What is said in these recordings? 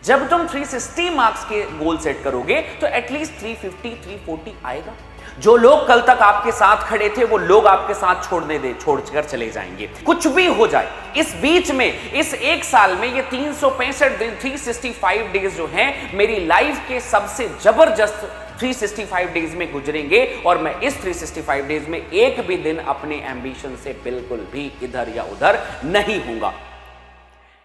जब तुम 360 मार्क्स के गोल सेट करोगे तो एटलीस्ट 350 340 आएगा। जो लोग कल तक आपके साथ खड़े थे वो लोग आपके साथ छोड़कर चले जाएंगे। कुछ भी हो जाए इस बीच में, इस एक साल में, ये 365 दिन 365 डेज जो हैं मेरी लाइफ के सबसे जबरदस्त 365 डेज में गुजरेंगे और मैं इस 365 डेज में एक भी दिन अपने एम्बिशन से बिल्कुल भी इधर या उधर नहीं हूंगा।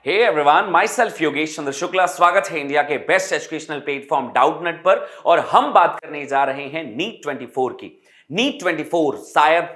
Hey everyone, myself Yogesh Chandra Shukla, स्वागत है इंडिया के बेस्ट एजुकेशनल प्लेटफॉर्म डाउटनेट पर। और हम बात करने जा रहे हैं नीट 24 की। नीट 24 शायद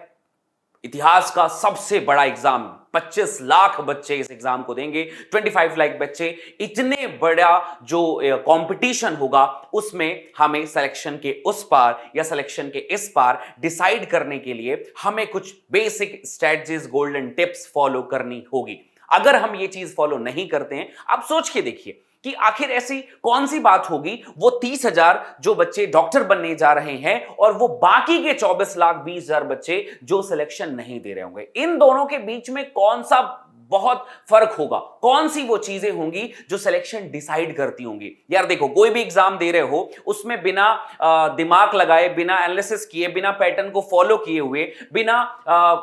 इतिहास का सबसे बड़ा एग्जाम। 25 लाख बच्चे इस एग्जाम को देंगे, 25 लाख बच्चे। इतने बड़ा जो कंपटीशन होगा उसमें हमें सिलेक्शन के उस पार या सिलेक्शन के इस पार डिसाइड करने के लिए हमें कुछ basic strategies, golden tips follow करनी होगी। अगर हम ये चीज फॉलो नहीं करते हैं, आप सोच के देखिए कि आखिर ऐसी कौन सी बात होगी, वो 30,000 जो बच्चे डॉक्टर बनने जा रहे हैं और वो बाकी के 24 लाख 20,000 बच्चे जो सिलेक्शन नहीं दे रहे होंगे, इन दोनों के बीच में कौन सा बहुत फर्क होगा? कौन सी वो चीजें होंगी जो सिलेक्शन डिसाइड करती होंगी? यार देखो, कोई भी एग्जाम दे रहे हो उसमें बिना दिमाग लगाए, बिना एनालिसिस किए, बिना पैटर्न को फॉलो किए हुए, बिना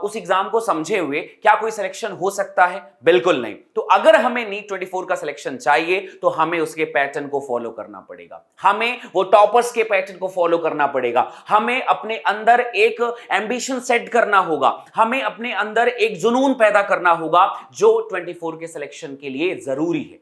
उस एग्जाम को समझे हुए क्या कोई सिलेक्शन हो सकता है? बिल्कुल नहीं। तो अगर हमें नीट 24 का सिलेक्शन चाहिए तो हमें उसके पैटर्न को फॉलो करना पड़ेगा, हमें वो टॉपर्स के पैटर्न को फॉलो करना पड़ेगा, हमें अपने अंदर एक एम्बिशन सेट करना होगा, हमें अपने अंदर एक जुनून पैदा करना होगा जो 24 के सिलेक्शन के लिए जरूरी है,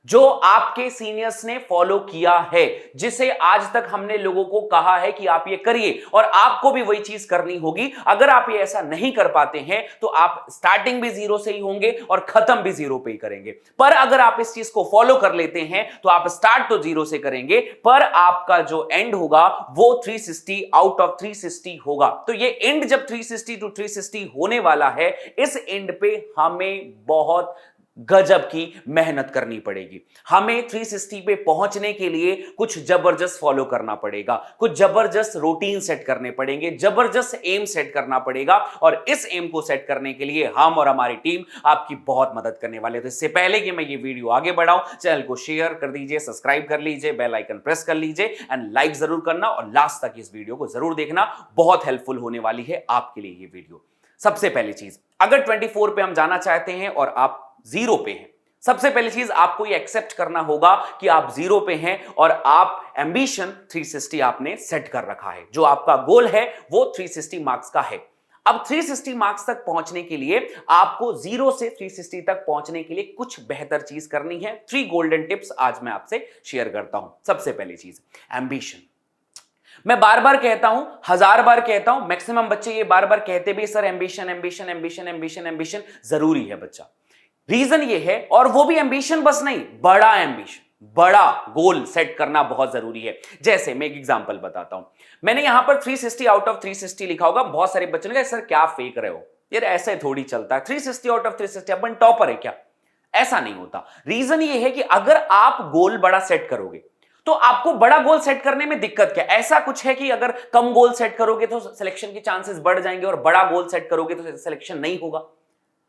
जो आपके सीनियर्स ने फॉलो किया है, जिसे आज तक हमने लोगों को कहा है कि आप ये करिए और आपको भी वही चीज करनी होगी। अगर आप ये ऐसा नहीं कर पाते हैं तो आप स्टार्टिंग भी जीरो से ही होंगे और खत्म भी जीरो पे ही करेंगे। पर अगर आप इस चीज को फॉलो कर लेते हैं तो आप स्टार्ट तो जीरो से करेंगे, पर आपका जो एंड होगा वो 360 आउट ऑफ 360 होगा। तो ये एंड जब 360 टू 360 होने वाला है, इस एंड पे हमें बहुत गजब की मेहनत करनी पड़ेगी। हमें 360 पे पहुंचने के लिए कुछ जबरदस्त फॉलो करना पड़ेगा, कुछ जबरदस्त रूटीन सेट करने पड़ेंगे, जबरदस्त एम सेट करना पड़ेगा। और इस एम को सेट करने के लिए हम और हमारी टीम आपकी बहुत मदद करने वाले। तो इससे पहले कि मैं ये वीडियो आगे बढ़ाऊं, चैनल को शेयर कर दीजिए, सब्सक्राइब कर लीजिए, बेल आइकन प्रेस कर लीजिए एंड लाइक जरूर करना और लास्ट तक इस वीडियो को जरूर देखना। बहुत हेल्पफुल होने वाली है आपके लिए ये वीडियो। सबसे पहली चीज, अगर 24 पे हम जाना चाहते हैं और आप जीरो पे हैं, सबसे पहली चीज आपको ये एक्सेप्ट करना होगा कि आप जीरो पे हैं और आप एम्बिशन 360 आपने सेट कर रखा है। जो आपका गोल है वो 360 मार्क्स का है। अब 360 मार्क्स तक पहुंचने के लिए आपको जीरो से 360 तक पहुंचने के लिए कुछ बेहतर चीज करनी है। 3 गोल्डन टिप्स आज मैं आपसे शेयर करता हूं। सबसे पहली चीज, एम्बिशन। मैं बार बार कहता हूं, 1000 बार कहता हूं, मैक्सिमम बच्चे ये बार बार कहते भी sir ambition ambition ambition ambition ambition जरूरी है बच्चा। रीजन ये है, और वो भी एम्बिशन बस नहीं, बड़ा एम्बिशन, बड़ा गोल सेट करना बहुत जरूरी है। जैसे मैं एक एग्जांपल बताता हूं, मैंने यहां पर 360 आउट ऑफ 360 लिखा होगा। बहुत सारे बच्चों ने कहा सर क्या फेंक रहे हो यार, ऐसे थोड़ी चलता है, 360 आउट ऑफ 360 अपन टॉपर है क्या? ऐसा नहीं होता। रीजन ये है कि अगर आप गोल बड़ा सेट करोगे तो आपको बड़ा गोल सेट करने में दिक्कत क्या? ऐसा कुछ है कि अगर कम गोल सेट करोगे तो सिलेक्शन के चांसेस बढ़ जाएंगे और बड़ा गोल सेट करोगे तो सिलेक्शन नहीं होगा?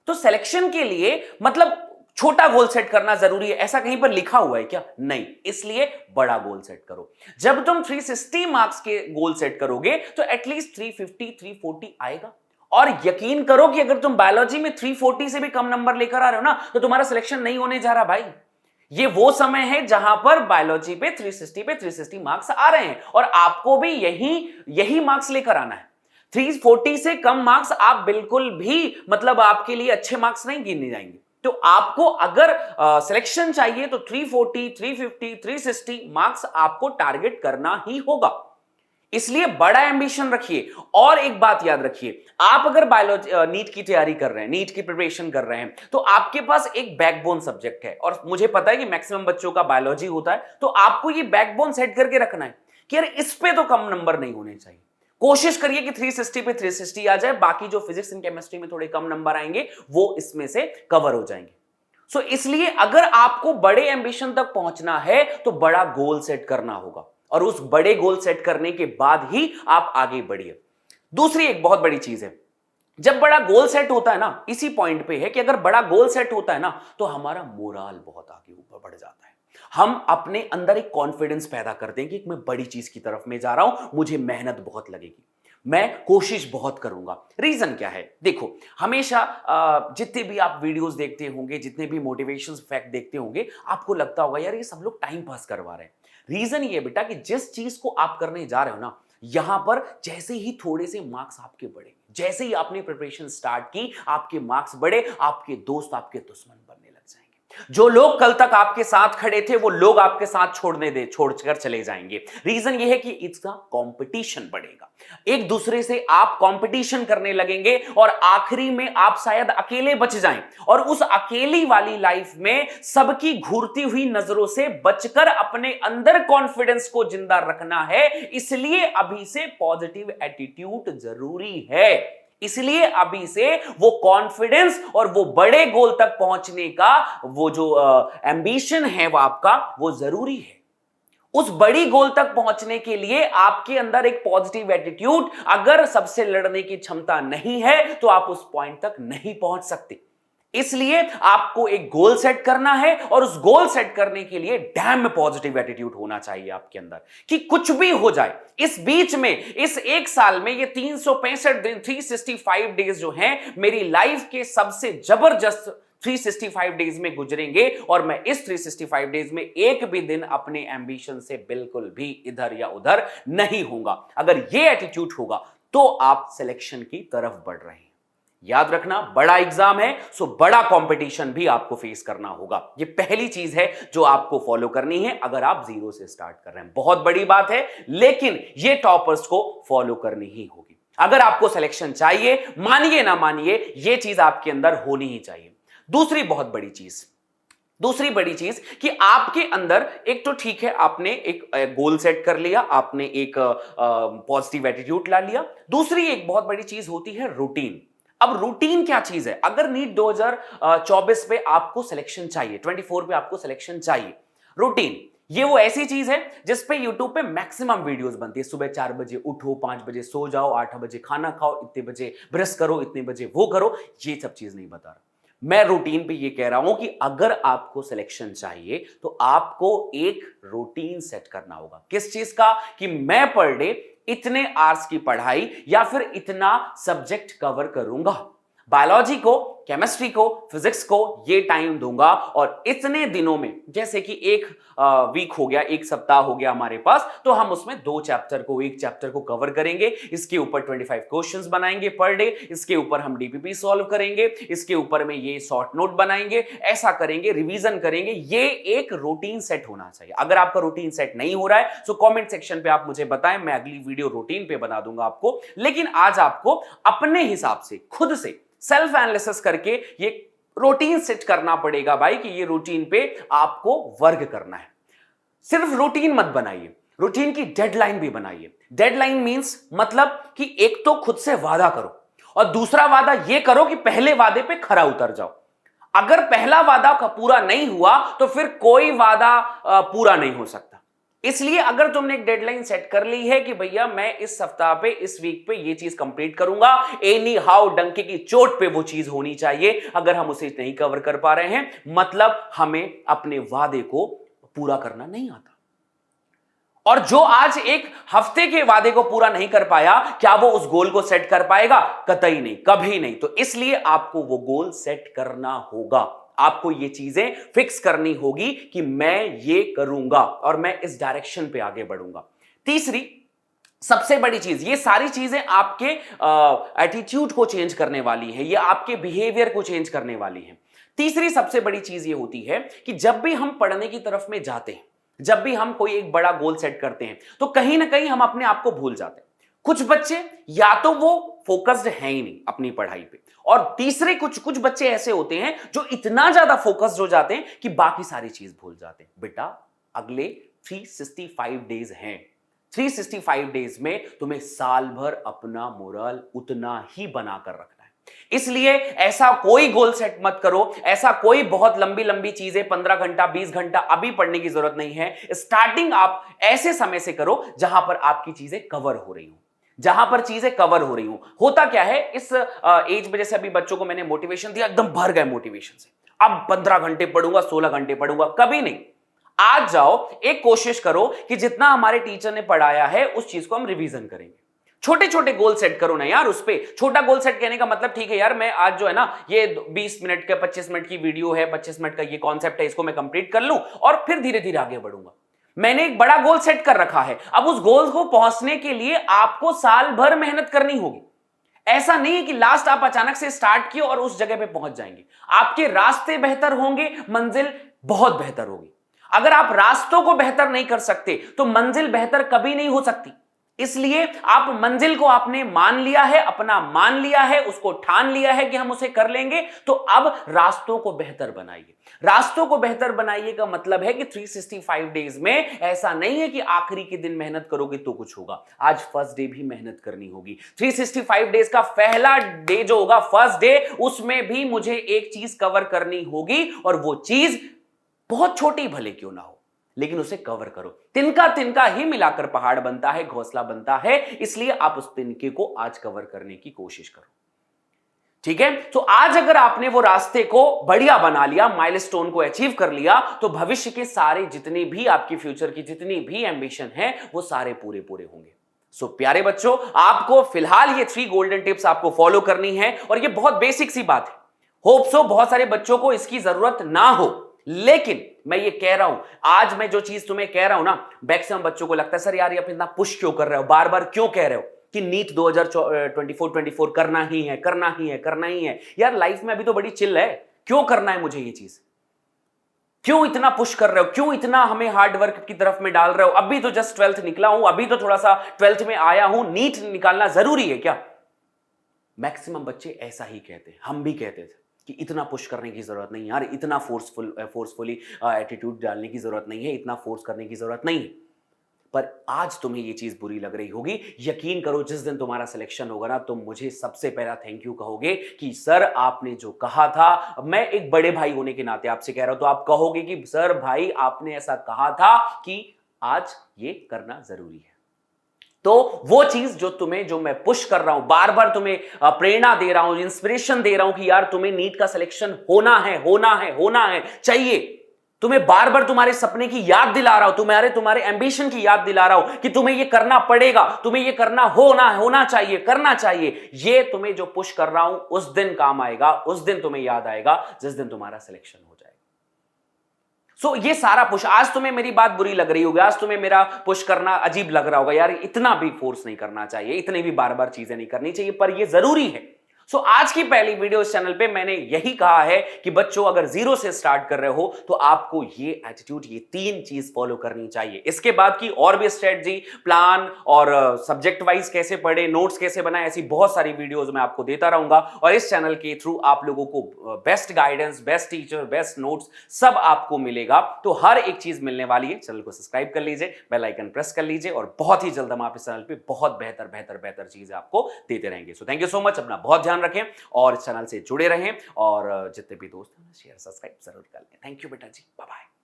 तो सिलेक्शन के लिए मतलब छोटा गोल सेट करना जरूरी है, ऐसा कहीं पर लिखा हुआ है क्या? नहीं। इसलिए बड़ा गोल सेट करो। जब तुम 360 मार्क्स के गोल सेट करोगे तो एटलीस्ट 350 340 आएगा। और यकीन करो कि अगर तुम बायोलॉजी में 340 से भी कम नंबर लेकर आ रहे हो ना, तो तुम्हारा सिलेक्शन नहीं होने जा रहा भाई। ये वो समय है जहां पर बायोलॉजी पे 360 मार्क्स आ रहे हैं और आपको भी यही मार्क्स लेकर आना है। 340 से कम मार्क्स आप बिल्कुल भी, मतलब आपके लिए अच्छे मार्क्स नहीं गिने जाएंगे। तो आपको अगर सिलेक्शन चाहिए तो 340 350 360 मार्क्स आपको टारगेट करना ही होगा। इसलिए बड़ा एम्बिशन रखिए। और एक बात याद रखिए, आप अगर बायोलॉजी नीट की तैयारी कर रहे हैं, नीट की प्रिपरेशन कर रहे हैं, तो आपके पास एक बैकबोन सब्जेक्ट है और मुझे पता है कि मैक्सिमम बच्चों का बायोलॉजी होता है। तो आपको ये बैकबोन सेट करके रखना है कि यार इस पे तो कम नंबर नहीं होने चाहिए। कोशिश करिए कि 360 पे 360 आ जाए, बाकी जो फिजिक्स एंड केमिस्ट्री में थोड़े कम नंबर आएंगे वो इसमें से कवर हो जाएंगे। सो इसलिए अगर आपको बड़े एम्बिशन तक पहुंचना है तो बड़ा गोल सेट करना होगा और उस बड़े गोल सेट करने के बाद ही आप आगे बढ़िए। दूसरी एक बहुत बड़ी चीज है, जब बड़ा गोल सेट होता है ना, इसी पॉइंट पे है कि अगर बड़ा गोल सेट होता है ना तो हमारा मोराल बहुत आगे ऊपर बढ़ जाता है। हम अपने अंदर एक कॉन्फिडेंस पैदा कर देंगे कि मैं बड़ी चीज की तरफ में जा रहा हूं, मुझे मेहनत बहुत लगेगी, मैं कोशिश बहुत करूंगा। रीजन क्या है? देखो, हमेशा जितने भी आप वीडियोस देखते होंगे, जितने भी मोटिवेशन फैक्ट देखते होंगे, आपको लगता होगा यार ये सब लोग टाइम पास करवा रहे हैं। रीजन ये बेटा कि जिस चीज को आप करने जा रहे हो ना, यहां पर जैसे ही थोड़े से मार्क्स आपके बढ़े, जैसे ही आपने प्रिपरेशन स्टार्ट की, आपके मार्क्स बढ़े, आपके दोस्त आपके दुश्मन बनने लग जाएंगे। जो लोग कल तक आपके साथ खड़े थे, वो लोग आपके साथ छोड़कर चले जाएंगे। रीजन ये है कि इसका कंपटीशन बढ़ेगा, एक दूसरे से आप कंपटीशन करने लगेंगे और आखिरी में आप शायद अकेले बच जाएं, और उस अकेली वाली लाइफ में सबकी घूरती हुई नजरों से बचकर अपने अंदर कॉन्फिडेंस को जिंदा रखना है। इसलिए अभी से पॉजिटिव एटीट्यूड जरूरी है, इसलिए अभी से वो कॉन्फिडेंस और वो बड़े गोल तक पहुंचने का वो जो एम्बिशन है वो आपका, वो जरूरी है। उस बड़ी गोल तक पहुंचने के लिए आपके अंदर एक पॉजिटिव एटीट्यूड, अगर सबसे लड़ने की क्षमता नहीं है तो आप उस पॉइंट तक नहीं पहुंच सकते। इसलिए आपको एक गोल सेट करना है, और उस गोल सेट करने के लिए डैम पॉजिटिव एटीट्यूड होना चाहिए आपके अंदर कि कुछ भी हो जाए इस बीच में, इस एक साल में, ये 365 दिन, 365 डेज जो हैं मेरी लाइफ के सबसे जबरदस्त 365 डेज में गुजरेंगे, और मैं इस 365 डेज में एक भी दिन अपने एम्बिशन से बिल्कुल भी इधर या उधर नहीं होगा। अगर ये एटीट्यूड होगा तो आप सिलेक्शन की तरफ बढ़ रहे हैं। याद रखना, बड़ा एग्जाम है, सो बड़ा कंपटीशन भी आपको फेस करना होगा। ये पहली चीज है जो आपको फॉलो करनी है अगर आप जीरो से स्टार्ट कर रहे हैं। बहुत बड़ी बात है, लेकिन ये टॉपर्स को फॉलो करनी ही होगी। अगर आपको सिलेक्शन चाहिए, मानिए ना मानिए, ये चीज आपके अंदर होनी ही चाहिए। दूसरी बड़ी चीज कि आपके अंदर एक तो ठीक है, आपने एक गोल सेट कर लिया, आपने एक पॉजिटिव एटीट्यूड ला लिया। दूसरी एक बहुत बड़ी चीज होती है रूटीन। अब रूटीन क्या चीज है? अगर नीट 2024 पे आपको सिलेक्शन चाहिए, 24 पे आपको सिलेक्शन चाहिए, रूटीन ये वो ऐसी चीज है जिस पे यूट्यूब पे मैक्सिमम वीडियोस बनती है। सुबह 4 बजे उठो, 5 बजे सो जाओ, 8 बजे खाना खाओ, इतने बजे ब्रश करो, इतने बजे वो करो, ये सब चीज नहीं बता रहा मैं। रूटीन पे ये कह रहा हूं कि अगर आपको सिलेक्शन चाहिए तो आपको एक रूटीन सेट करना होगा। किस चीज का? कि मैं पर डे इतने आवर्स की पढ़ाई या फिर इतना सब्जेक्ट कवर करूंगा, बायोलॉजी को, केमिस्ट्री को, फिजिक्स को ये टाइम दूंगा, और इतने दिनों में, जैसे कि एक वीक हो गया, एक सप्ताह हो गया हमारे पास, तो हम उसमें एक चैप्टर को कवर करेंगे, इसके ऊपर 25 क्वेश्चंस बनाएंगे पर डे, इसके ऊपर हम डीपीपी सॉल्व करेंगे, इसके ऊपर में ये शॉर्ट नोट बनाएंगे, ऐसा करेंगे, रिवीजन करेंगे। ये एक रूटीन सेट होना चाहिए। अगर आपका रूटीन सेट नहीं हो रहा है तो कमेंट सेक्शन पे आप मुझे बताएं, मैं अगली वीडियो रूटीन पे बना दूंगा आपको। लेकिन आज आपको अपने हिसाब से, खुद से सेल्फ एनालिसिस करके ये रूटीन सेट करना पड़ेगा भाई, कि ये रूटीन पे आपको वर्क करना है। सिर्फ रूटीन मत बनाइए, रूटीन की डेडलाइन भी बनाइए। डेडलाइन मींस मतलब कि एक तो खुद से वादा करो, और दूसरा वादा ये करो कि पहले वादे पे खरा उतर जाओ। अगर पहला वादा का पूरा नहीं हुआ तो फिर कोई वादा पूरा नहीं हो सकता। इसलिए अगर तुमने एक डेडलाइन सेट कर ली है कि भैया मैं इस सप्ताह पे, इस वीक पे ये चीज कंप्लीट करूंगा, एनी हाउ डंके की चोट पे वो चीज होनी चाहिए। अगर हम उसे नहीं कवर कर पा रहे हैं, मतलब हमें अपने वादे को पूरा करना नहीं आता। और जो आज एक हफ्ते के वादे को पूरा नहीं कर पाया, क्या वो उस गोल को सेट कर पाएगा? कतई नहीं, कभी नहीं। तो इसलिए आपको वो गोल सेट करना होगा, आपको ये चीजें फिक्स करनी होगी कि मैं ये करूंगा और मैं इस डायरेक्शन पे आगे बढ़ूंगा। तीसरी सबसे बड़ी चीज, ये सारी चीजें आपके एटीट्यूड को चेंज करने वाली है, ये आपके बिहेवियर को चेंज करने वाली है। तीसरी सबसे बड़ी चीज ये होती है कि जब भी हम पढ़ने की तरफ में जाते हैं, जब भी हम कोई एक बड़ा गोल सेट करते हैं, तो कहीं ना कहीं हम अपने आप को भूल जाते हैं। कुछ बच्चे या तो वो फोकस्ड हैं ही नहीं अपनी पढ़ाई पे, और तीसरे कुछ बच्चे ऐसे होते हैं जो इतना ज्यादा फोकस्ड हो जाते हैं कि बाकी सारी चीज भूल जाते हैं। बेटा अगले 365 डेज हैं, 365 डेज में तुम्हें साल भर अपना मोरल उतना ही बनाकर रखना है। इसलिए ऐसा कोई गोल सेट मत करो, ऐसा कोई बहुत लंबी लंबी चीजें 15 घंटा 20 घंटा अभी पढ़ने की जरूरत नहीं है। स्टार्टिंग आप ऐसे समय से करो जहां पर आपकी चीजें कवर हो रही हो, जहां पर चीजें कवर हो रही हो। होता क्या है इस एज में, जैसे अभी बच्चों को मैंने मोटिवेशन दिया, एकदम भर गए मोटिवेशन से, अब 15 घंटे पढ़ूंगा, 16 घंटे पढ़ूंगा, कभी नहीं। आज जाओ, एक कोशिश करो कि जितना हमारे टीचर ने पढ़ाया है उस चीज को हम रिवीजन करेंगे। छोटे छोटे गोल सेट करो ना यार। उस पे छोटा गोल सेट कहने का मतलब, ठीक है यार मैं आज जो है ना ये 20 मिनट का 25 मिनट की वीडियो है, 25 मिनट का ये कॉन्सेप्ट है, इसको मैं कंप्लीट कर लूं और फिर धीरे धीरे आगे बढ़ूंगा। मैंने एक बड़ा गोल सेट कर रखा है, अब उस गोल को पहुंचने के लिए आपको साल भर मेहनत करनी होगी। ऐसा नहीं है कि लास्ट आप अचानक से स्टार्ट किए और उस जगह पे पहुंच जाएंगे। आपके रास्ते बेहतर होंगे, मंजिल बहुत बेहतर होगी। अगर आप रास्तों को बेहतर नहीं कर सकते तो मंजिल बेहतर कभी नहीं हो सकती। इसलिए आप मंजिल को आपने मान लिया है, अपना मान लिया है, उसको ठान लिया है कि हम उसे कर लेंगे, तो अब रास्तों को बेहतर बनाइए। रास्तों को बेहतर बनाइए का मतलब है कि 365 डेज में ऐसा नहीं है कि आखिरी के दिन मेहनत करोगे तो कुछ होगा। आज फर्स्ट डे भी मेहनत करनी होगी। 365 डेज का पहला डे जो होगा, फर्स्ट डे, उसमें भी मुझे एक चीज कवर करनी होगी और वो चीज बहुत छोटी भले क्यों ना हो, लेकिन उसे कवर करो। तिनका तिनका ही मिलाकर पहाड़ बनता है, घोंसला बनता है। इसलिए आप उस तिनके को आज कवर करने की कोशिश करो। ठीक है, तो आज अगर आपने वो रास्ते को बढ़िया बना लिया, माइलस्टोन को अचीव कर लिया, तो भविष्य के सारे जितने भी आपकी फ्यूचर की जितनी भी एंबिशन है वो सारे पूरे पूरे होंगे। सो प्यारे बच्चों, आपको फिलहाल ये 3 गोल्डन टिप्स आपको फॉलो करनी है और ये बहुत बेसिक सी बात है। होप सो बहुत सारे बच्चों को इसकी जरूरत ना हो, लेकिन मैं ये कह रहा हूं, आज मैं जो चीज तुम्हें कह रहा हूं ना, मैक्सिमम बच्चों को लगता है सर यार ये आप इतना पुश क्यों कर रहे हो, बार बार क्यों कह रहे हो कि नीट 2024 करना ही है, करना ही है, करना ही है। यार लाइफ में अभी तो बड़ी चिल है, क्यों करना है मुझे ये चीज? क्यों इतना पुश कर रहे हो? क्यों इतना हमें हार्ड वर्क की तरफ में डाल रहे हो? अभी तो जस्ट 12th निकला हूं, अभी तो थोड़ा सा 12th में आया हूं, नीट निकालना जरूरी है क्या? मैक्सिमम बच्चे ऐसा ही कहते हैं, हम भी कहते थे कि इतना पुश करने की जरूरत नहीं यार, इतना फोर्सफुली एटीट्यूड डालने की जरूरत नहीं है, इतना फोर्स करने की जरूरत नहीं है। पर आज तुम्हें ये चीज बुरी लग रही होगी, यकीन करो जिस दिन तुम्हारा सिलेक्शन होगा ना, तुम मुझे सबसे पहला थैंक यू कहोगे कि सर आपने जो कहा था, मैं एक बड़े भाई होने के नाते आपसे कह रहा हूं, तो आप कहोगे कि सर भाई आपने ऐसा कहा था कि आज ये करना जरूरी है। तो वो चीज जो मैं पुश कर रहा हूं, बार बार तुम्हें प्रेरणा दे रहा हूं, इंस्पिरेशन दे रहा हूं कि यार तुम्हें नीट का सिलेक्शन होना है, होना है, होना है, चाहिए। तुम्हें बार बार तुम्हारे सपने की याद दिला रहा हूं, तुम्हारे एंबिशन की याद दिला रहा हूं कि तुम्हें ये करना पड़ेगा, तुम्हें ये करना होना चाहिए, करना चाहिए। ये तुम्हें जो पुश कर रहा हूं उस दिन काम आएगा, उस दिन तुम्हें याद आएगा जिस दिन तुम्हारा सिलेक्शन हो जाएगा। सो ये सारा पुश, आज तुम्हें मेरी बात बुरी लग रही होगी, आज तुम्हें मेरा पुश करना अजीब लग रहा होगा, यार इतना भी फोर्स नहीं करना चाहिए, इतनी भी बार बार चीजें नहीं करनी चाहिए, पर ये जरूरी है। सो आज की पहली वीडियो इस चैनल पे मैंने यही कहा है कि बच्चों अगर 0 से स्टार्ट कर रहे हो तो आपको ये एटीट्यूड, ये 3 चीज फॉलो करनी चाहिए। इसके बाद की और भी स्ट्रेटजी, प्लान और सब्जेक्ट वाइज कैसे पढ़े, नोट्स कैसे बनाए, ऐसी बहुत सारी वीडियोस मैं आपको देता रहूंगा और इस चैनल के थ्रू आप लोगों को best guidance, best teacher, best notes सब आपको मिलेगा। तो हर एक चीज मिलने वाली है। चैनल को सब्सक्राइब कर लीजिए, बेल आइकन प्रेस कर लीजिए और बहुत ही जल्द हम आप इस चैनल पे बहुत बेहतर चीजें आपको देते रहेंगे। So thank you so much, अपना बहुत ध्यान रखें और इस चैनल से जुड़े रहें और जितने भी दोस्त हैं शेयर सब्सक्राइब जरूर कर लें। थैंक यू बेटा जी, बाय बाय।